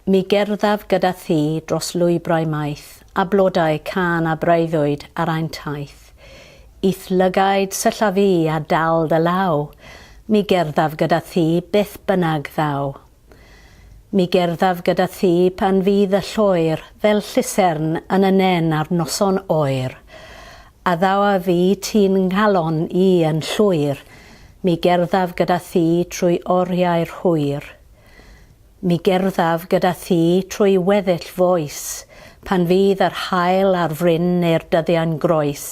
Mi gerddaf gyda thi dros lwybrau maith, a blodau can a breuddwyd ar ein taith. Ith lygaid sylla fi a dal dy law, mi gerddaf gyda thi beth bynnag ddaw. Mi gerddaf gyda thi pan fydd y llwyr fel llusern yn y nen ar noson oer, a ddaw a fi ti'n nghalon i yn llwyr, mi gerddaf gyda thi trwy oriau'r hwyr. Mi gerddaf gyda thi trwy weddill foes, pan fydd yr hael ar fryn neu'r dyddiau'n groes.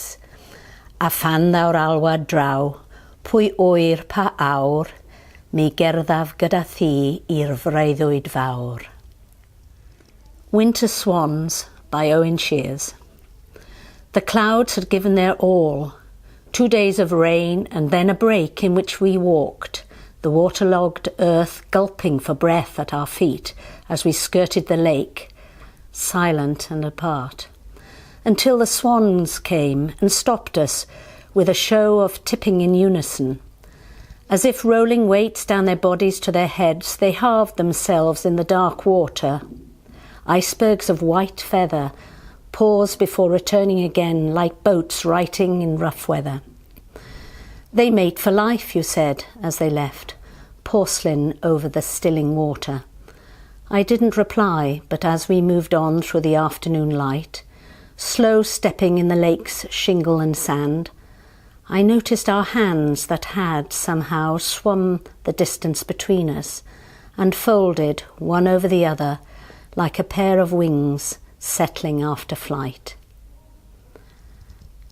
A phan ddaw'r alwad draw, pwy oer pa awr, mi gerddaf gyda thi i'r freuddwyd fawr. Winter Swans by Owen Shears. The clouds had given their all. 2 days of rain and then a break in which we walked, the waterlogged earth gulping for breath at our feet as we skirted the lake, silent and apart, until the swans came and stopped us with a show of tipping in unison. As if rolling weights down their bodies to their heads, they halved themselves in the dark water. Icebergs of white feather paused before returning again like boats righting in rough weather. They mate for life, you said, as they left, porcelain over the stilling water. I didn't reply, but as we moved on through the afternoon light, slow stepping in the lake's shingle and sand, I noticed our hands that had somehow swum the distance between us and folded one over the other like a pair of wings settling after flight.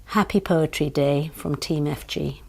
Happy Poetry Day from Team FG.